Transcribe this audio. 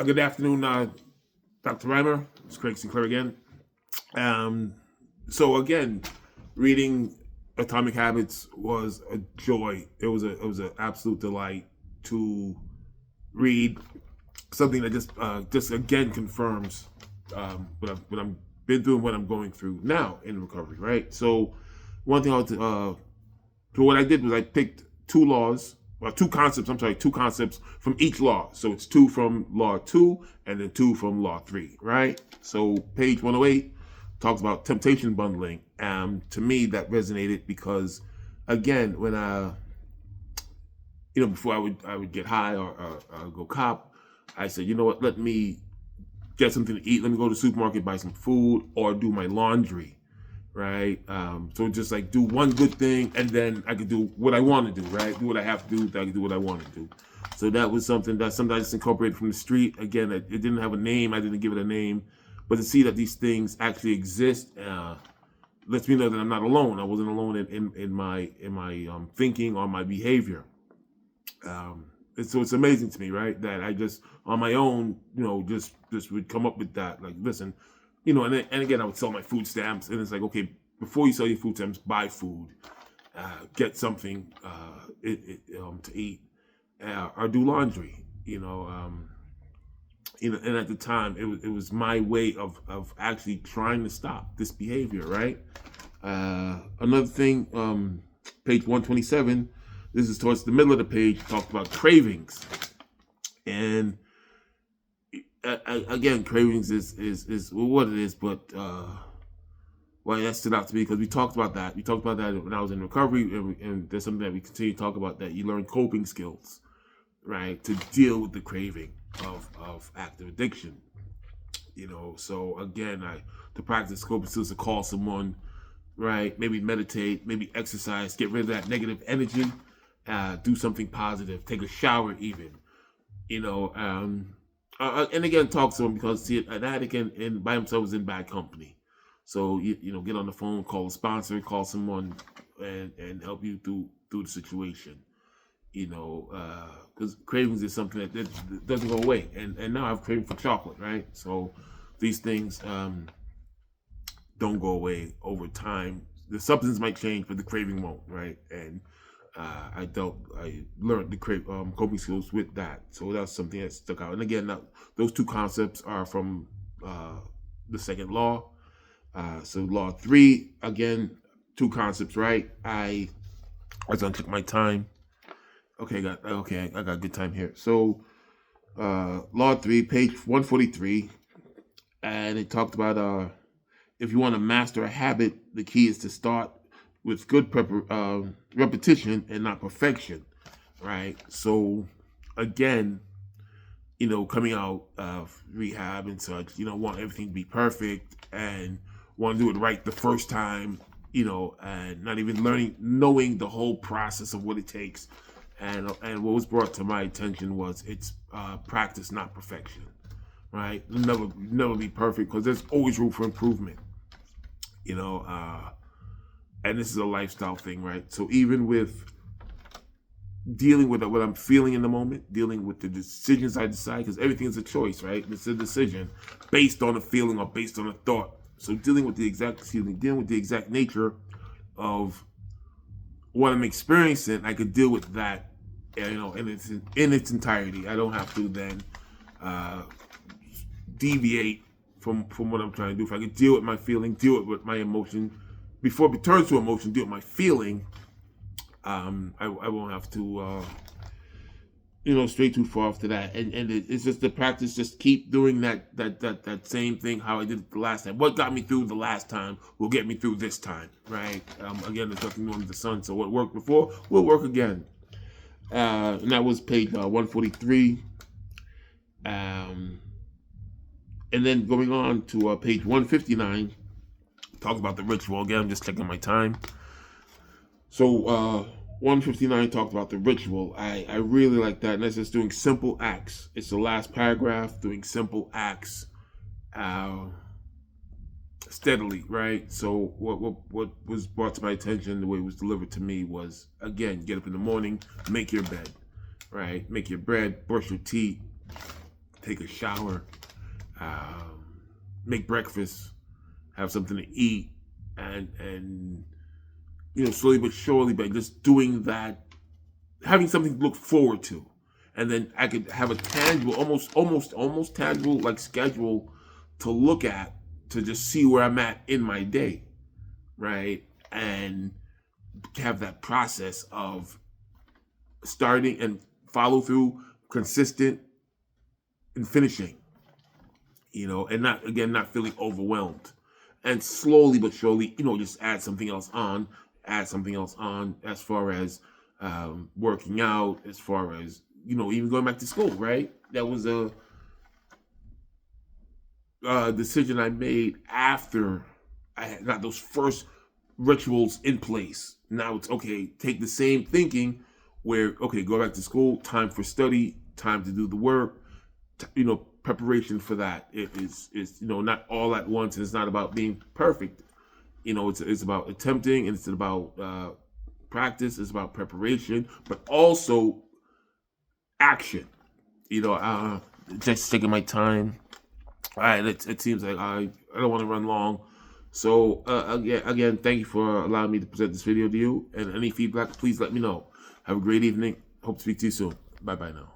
Good afternoon, Dr. Reimer. It's Craig Sinclair again. Um, so again, reading Atomic Habits was a joy. It was an absolute delight to read something that just again confirms what I'm been through and what I'm going through now in recovery. Right. So one thing so what I did was I picked two laws, well, two concepts. I'm sorry, two concepts from each law. So it's two from law 2 and then two from law 3, right? So page 108 talks about temptation bundling. To me, that resonated because, again, when before I would get high or go cop, I said, you know what, let me get something to eat. Let me go to the supermarket, buy some food, or do my laundry, right? So just like do one good thing, and then I could do what I want to do, right? Do what I have to do, I can do what I want to do. So that was something I just incorporated from the street. Again, it didn't have a name. I didn't give it a name. But to see that these things actually exist lets me know that I'm not alone. I wasn't alone in my thinking or my behavior. So it's amazing to me, right? That I just on my own, just would come up with that. Like, listen, and again, I would sell my food stamps, and it's like, okay, before you sell your food stamps, buy food, get something to eat, or do laundry. And at the time, it was my way of actually trying to stop this behavior, right? Another thing, page 127. This is towards the middle of the page. Talked about cravings, and again, cravings is what it is, but that stood out to me because we talked about that. We talked about that when I was in recovery, and there's something that we continue to talk about, that you learn coping skills, right, to deal with the craving of active addiction. So again, to practice coping skills, to call someone, right, maybe meditate, maybe exercise, get rid of that negative energy, do something positive, take a shower even, and again, talk to someone, because see, an addict and by himself is in bad company. So get on the phone, call a sponsor, call someone, and help you through the situation. Because cravings is something that doesn't go away, and now I have craving for chocolate, right? So these things don't go away over time. The substance might change, but the craving won't, right? And I learned the coping skills with that. So that's something that stuck out. And again, those two concepts are from the second law. So law 3, again, two concepts, right? I was gonna take my time. Okay, I got good time here. So law 3, page 143, and it talked about if you want to master a habit, the key is to start with good repetition and not perfection, right? So again, coming out of rehab and such, want everything to be perfect and want to do it right the first time, and not even knowing the whole process of what it takes. And what was brought to my attention was it's practice, not perfection, right? Never be perfect, because there's always room for improvement, and this is a lifestyle thing, right? So even with dealing with what I'm feeling in the moment, dealing with the decisions I decide, because everything is a choice, right? It's a decision based on a feeling or based on a thought. So dealing with the exact nature of what I'm experiencing, I could deal with that, in its entirety. I don't have to then deviate from what I'm trying to do. If I could deal with my feeling, deal with my emotion, before it turns to emotion, deal with my feeling, I won't have to stray too far after that. And it's just the practice, just keep doing that same thing how I did it the last time. What got me through the last time will get me through this time, right? Again, there's nothing new under the sun, so what worked before will work again. And that was page 143. And then going on to page 159, talk about the ritual. Again, I'm just checking my time. So 159 talked about the ritual. I really like that, and that's just doing simple acts. It's the last paragraph, doing simple acts steadily, right? So what was brought to my attention, the way it was delivered to me, was, again, get up in the morning, make your bed, right? Make your bread, brush your teeth, take a shower, make breakfast, have something to eat, and slowly but surely, by just doing that, having something to look forward to, and then I could have a tangible, almost tangible, like, schedule to look at, to just see where I'm at in my day, right? And have that process of starting and follow through, consistent, and finishing, and not feeling overwhelmed, and slowly but surely, just add something else on, as far as working out, as far as even going back to school, right? That was a decision I made after I had got those first rituals in place. Now it's okay, take the same thinking, where, okay, go back to school, time for study, time to do the work, preparation for that. It is not all at once, and it's not about being perfect. It's about attempting, and it's about practice, it's about preparation, but also action. Just taking my time. All right, it seems like I don't want to run long. So again, thank you for allowing me to present this video to you. And any feedback, please let me know. Have a great evening. Hope to speak to you soon. Bye bye now.